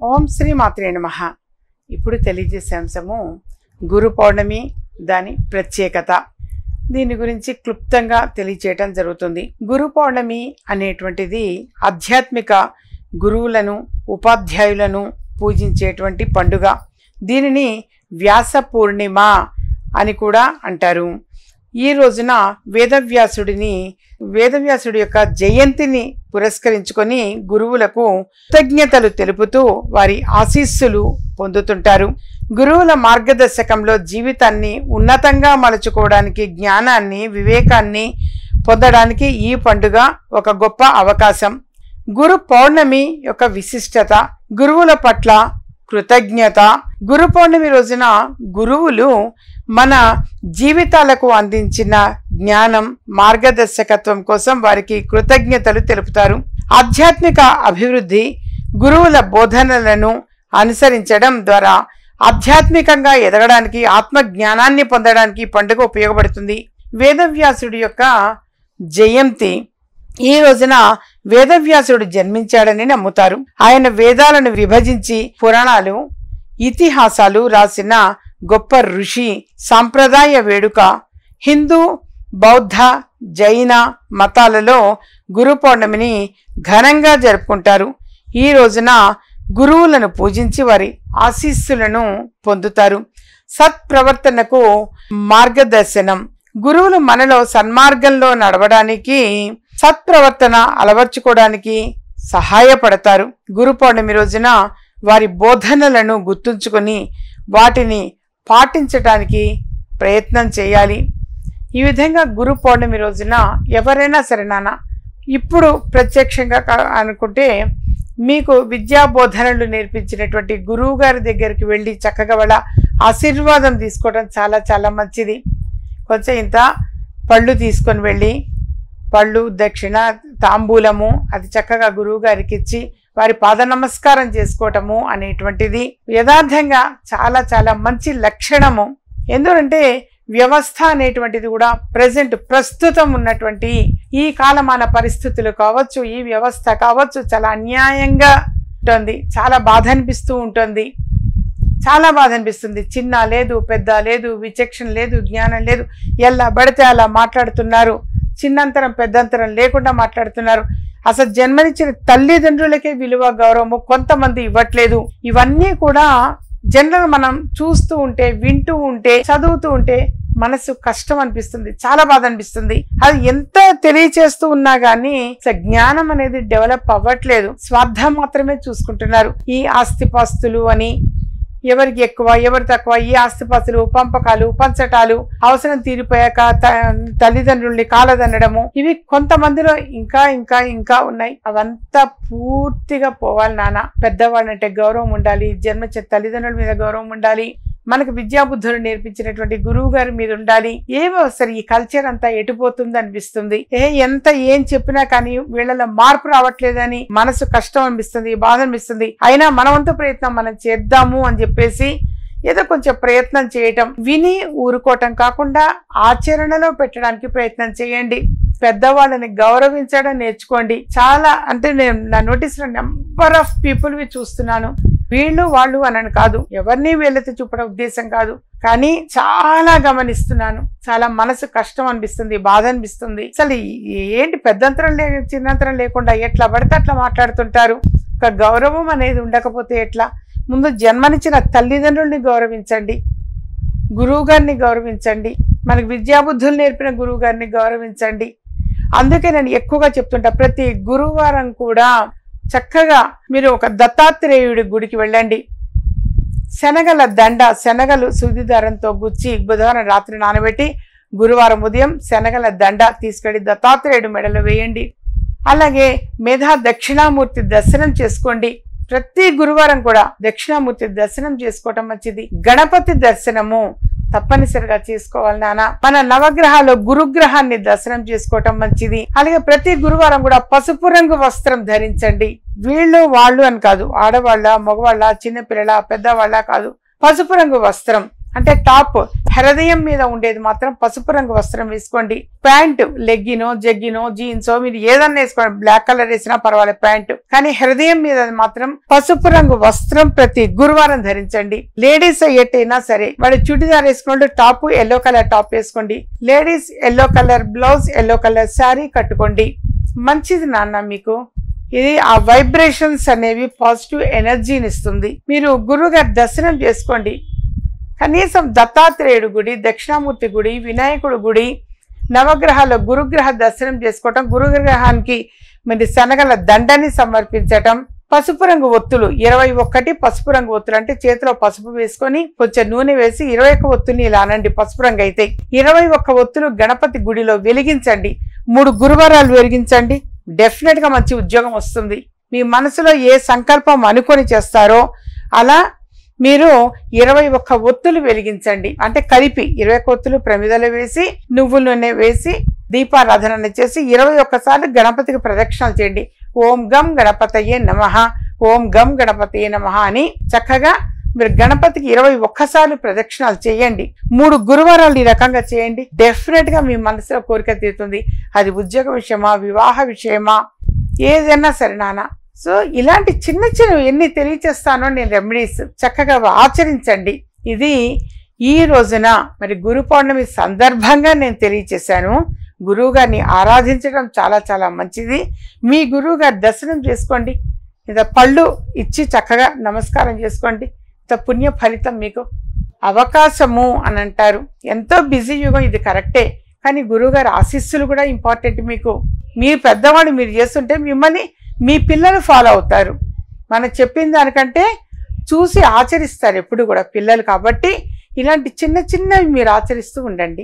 ఓం శ్రీ మాత్రే నమః. ఇప్పుడు తెలియజేసే అంశము గురు పౌర్ణమి, దాని ప్రత్యేకత. దీని గురించి క్లుప్తంగా తెలియచేయటం జరుగుతుంది. గురు పౌర్ణమి అనేటువంటిది ఆధ్యాత్మిక గురువులను, ఉపాధ్యాయులను పూజించేటువంటి పండుగ. దీనిని వ్యాస పూర్ణిమ అని కూడా అంటారు. ఈ రోజున వేదవ్యాసుడి యొక్క జయంతిని పురస్కరించుకొని గురువులకు కృతజ్ఞతలు తెలుపుతూ వారి ఆశీస్సులు పొందుతుంటారు. గురువుల మార్గదర్శకంలో జీవితాన్ని ఉన్నతంగా మలుచుకోవడానికి, జ్ఞానాన్ని, వివేకాన్ని పొందడానికి ఈ పండుగ ఒక గొప్ప అవకాశం. గురు పౌర్ణమి యొక్క విశిష్టత, గురువుల పట్ల కృతజ్ఞత. గురు పౌర్ణమి రోజున గురువులు మన జీవితాలకు అందించిన జ్ఞానం, మార్గదర్శకత్వం కోసం వారికి కృతజ్ఞతలు తెలుపుతారు. ఆధ్యాత్మిక అభివృద్ధి, గురువుల బోధనలను అనుసరించడం ద్వారా ఆధ్యాత్మికంగా ఎదగడానికి, ఆత్మజ్ఞానాన్ని పొందడానికి పండుగ ఉపయోగపడుతుంది. వేదవ్యాసుడి యొక్క జయంతి. ఈ రోజున వేదవ్యాసుడు జన్మించాడని నమ్ముతారు. ఆయన వేదాలను విభజించి పురాణాలు, ఇతిహాసాలు రాసిన గొప్ప ఋషి. సాంప్రదాయ వేడుక. హిందూ, బౌద్ధ, జైన మతాలలో గురు పౌర్ణమిని ఘనంగా జరుపుకుంటారు. ఈ రోజున గురువులను పూజించి వారి ఆశీస్సులను పొందుతారు. సత్ప్రవర్తనకు మార్గదర్శనం. గురువులు మనలో సన్మార్గంలో నడవడానికి, సత్ప్రవర్తన అలవర్చుకోవడానికి సహాయపడతారు. గురు పౌర్ణమి రోజున వారి బోధనలను గుర్తుంచుకొని వాటిని పాటించడానికి ప్రయత్నం చేయాలి. ఈ విధంగా గురు పౌర్ణమి రోజున ఎవరైనా సరే ఇప్పుడు ప్రత్యక్షంగా అనుకుంటే మీకు విద్యా బోధనలు నేర్పించినటువంటి గురువు గారి దగ్గరికి వెళ్ళి చక్కగా వాళ్ళ ఆశీర్వాదం తీసుకోవడం చాలా చాలా మంచిది. కొంచెం ఇంత పళ్ళు తీసుకొని వెళ్ళి, పళ్ళు, దక్షిణ, తాంబూలము అది చక్కగా గురువు గారికి ఇచ్చి వారి పాద నమస్కారం చేసుకోవటము అనేటువంటిది యథార్థంగా చాలా చాలా మంచి లక్షణము. ఎందుకంటే వ్యవస్థ అనేటువంటిది కూడా ప్రస్తుతం ఉన్నటువంటి ఈ కాలమాన పరిస్థితులు కావచ్చు, ఈ వ్యవస్థ కావచ్చు, చాలా అన్యాయంగా ఉంటుంది. చాలా బాధ అనిపిస్తూ ఉంటుంది. చాలా బాధ అనిపిస్తుంది. చిన్న లేదు, పెద్ద లేదు, విచక్షణ లేదు, జ్ఞానం లేదు. ఎలా పడితే అలా మాట్లాడుతున్నారు. చిన్నంతరం పెద్దంతరం లేకుండా మాట్లాడుతున్నారు. అసలు జన్మనిచ్చిన తల్లిదండ్రులకే విలువ, గౌరవము కొంతమంది ఇవ్వట్లేదు. ఇవన్నీ కూడా జనరల్ మనం చూస్తూ ఉంటే, వింటూ ఉంటే, చదువుతూ ఉంటే మనసు కష్టం అనిపిస్తుంది, చాలా బాధ అనిపిస్తుంది. అది ఎంత తెలియచేస్తూ ఉన్నా గానీ జ్ఞానం అనేది డెవలప్ అవ్వట్లేదు. స్వార్థం మాత్రమే చూసుకుంటున్నారు. ఈ ఆస్తిపాస్తులు అని, ఎవరికి ఎక్కువ ఎవరు తక్కువ, ఈ ఆస్తిపాస్తులు, పంపకాలు, పంచటాలు, అవసరం తీరిపోయాక తల్లిదండ్రుల్ని కాలదనడము, ఇవి కొంతమందిలో ఇంకా ఇంకా ఇంకా ఉన్నాయి. అవంతా పూర్తిగా పోవాలి నాన్న. పెద్దవాళ్ళంటే గౌరవం ఉండాలి, జన్మచ తల్లిదండ్రుల మీద గౌరవం ఉండాలి, మనకు విద్యాబుద్ధులు నేర్పించినటువంటి గురువు గారి మీద ఉండాలి. ఏమో సరే ఈ కల్చర్ అంతా ఎటుపోతుంది అనిపిస్తుంది. ఎంత ఏం చెప్పినా కానీ వీళ్ళలో మార్పు రావట్లేదని మనసు కష్టం అనిపిస్తుంది, బాధ అనిపిస్తుంది. అయినా మనవంతు ప్రయత్నం మనం చేద్దాము అని చెప్పేసి ఏదో కొంచెం ప్రయత్నం చేయటం, విని ఊరుకోవటం కాకుండా ఆచరణలో పెట్టడానికి ప్రయత్నం చేయండి. పెద్దవాళ్ళని గౌరవించడం నేర్చుకోండి. చాలా అంటే నేను నా నోటీస్లో నెంబర్ ఆఫ్ పీపుల్ చూస్తున్నాను. వీళ్ళు వాళ్ళు అని కాదు, ఎవరిని వీళ్ళతో చూపడం ఉద్దేశం కాదు, కానీ చాలా గమనిస్తున్నాను. చాలా మనసు కష్టం అనిపిస్తుంది, బాధ అనిపిస్తుంది. అసలు ఏంటి పెద్దంతరం చిన్నంతరం లేకుండా ఎట్లా పడితే అట్లా మాట్లాడుతుంటారు. ఒక గౌరవం అనేది ఉండకపోతే ఎట్లా? ముందు జన్మనిచ్చిన తల్లిదండ్రుల్ని గౌరవించండి, గురువు గారిని గౌరవించండి, మనకు విద్యాబుద్ధులు నేర్పిన గురువు గారిని గౌరవించండి. అందుకే నేను ఎక్కువగా చెప్తుంటా, ప్రతి గురువారం కూడా చక్కగా మీరు ఒక దత్తాత్రేయుడి గుడికి వెళ్ళండి. శనగల దండ, శనగలు సూది దారంతో గుచ్చి బుధవారం రాత్రి నానబెట్టి గురువారం ఉదయం శనగల దండ తీసుకెళ్లి దత్తాత్రేయుడి మెడలో వేయండి. అలాగే మేధా దక్షిణామూర్తి దర్శనం చేసుకోండి. ప్రతి గురువారం కూడా దక్షిణామూర్తి దర్శనం చేసుకోవటం మంచిది. గణపతి దర్శనము తప్పనిసరిగా చేసుకోవాలి నాన్న. మన నవగ్రహాలు గురుగ్రహాన్ని దర్శనం చేసుకోవటం మంచిది. అలాగే ప్రతి గురువారం కూడా పసుపు రంగు వస్త్రం ధరించండి. వీళ్ళు వాళ్ళు అని కాదు, ఆడవాళ్ళ, మగవాళ్ళ, చిన్నపిల్లల, పెద్దవాళ్ళ కాదు, పసుపు రంగు వస్త్రం అంటే టాప్ హృదయం మీద ఉండేది మాత్రం పసుపు రంగు వస్త్రం వేసుకోండి. ప్యాంటు లెగ్గినో జగ్గినో జీన్సో మీరు ఏదన్నా వేసుకోండి, బ్లాక్ కలర్ వేసినా పర్వాలేదు ప్యాంటు, కానీ హృదయం మీద మాత్రం పసుపు రంగు వస్త్రం ప్రతి గురువారం ధరించండి. లేడీస్ ఎట్టయినా సరే వాడు చుడిదార్ వేసుకోండి, టాప్ ఎల్లో కలర్ టాప్ వేసుకోండి, ladies yellow colour blouse yellow colour sari కట్టుకోండి. మంచిది నాన్న మీకు. ఇది ఆ వైబ్రేషన్స్ అనేవి పాజిటివ్ ఎనర్జీని ఇస్తుంది. మీరు గురువుగారి దర్శనం చేసుకోండి. కనీసం దత్తాత్రేయుడు గుడి, దక్షిణామూర్తి గుడి, వినాయకుడు గుడి, నవగ్రహాల గురుగ్రహ దర్శనం చేసుకోవటం, గురుగ్రహానికి మరి శనగల దండని సమర్పించటం, పసుపు రంగు ఒత్తులు 21 పసుపు రంగు ఒత్తులు అంటే చేతిలో పసుపు వేసుకొని కొంచెం నూనె వేసి 21 ఒత్తుల్ని ఇలా అనండి. పసుపు రంగు అయితే 21 ఒత్తులు గణపతి గుడిలో వెలిగించండి. 3 గురువారాలు వెలిగించండి. డెఫినెట్ గా మంచి ఉద్యోగం వస్తుంది. మీ మనసులో ఏ సంకల్పం అనుకొని చేస్తారో అలా మీరు 21 ఒత్తులు వెలిగించండి. అంటే కలిపి 21 ఒత్తులు ప్రమిదలు వేసి నువ్వుల నూనె వేసి దీపారాధన చేసి 21 సార్లు గణపతికి ప్రదక్షిణలు చేయండి. ఓం గం గణపతయే నమః, ఓం గం గణపతయే నమః అని చక్కగా మీరు గణపతికి 21 సార్లు ప్రదక్షిణాలు చేయండి. 3 గురువారాలు ఈ రకంగా చేయండి. డెఫినెట్ గా మీ మనసులో కోరిక తీరుతుంది. అది ఉద్యోగ విషయమా, వివాహ విషయమా, ఏదైనా సరే నాన్న. సో ఇలాంటి చిన్న చిన్నవి ఎన్ని తెలియచేస్తానో నేను రెమెడీస్ చక్కగా ఆచరించండి. ఇది ఈ రోజున మరి గురు పౌర్ణమి సందర్భంగా నేను తెలియచేశాను. గురువు గారిని ఆరాధించడం చాలా చాలా మంచిది. మీ గురువు గారి దర్శనం చేసుకోండి, ఇంత పళ్ళు ఇచ్చి చక్కగా నమస్కారం చేసుకోండి. ఇంత పుణ్య ఫలితం మీకు అవకాశము అని అంటారు. ఎంతో బిజీ యుగం ఇది, కరెక్టే, కానీ గురువుగారి ఆశీస్సులు కూడా ఇంపార్టెంట్. మీకు మీ పెద్దవాడు మీరు చేస్తుంటే మిమ్మల్ని మీ పిల్లలు ఫాలో అవుతారు. మనం చెప్పిన దానికంటే చూసి ఆచరిస్తారు ఎప్పుడు కూడా పిల్లలు. కాబట్టి ఇలాంటి చిన్న చిన్నవి మీరు ఆచరిస్తూ ఉండండి.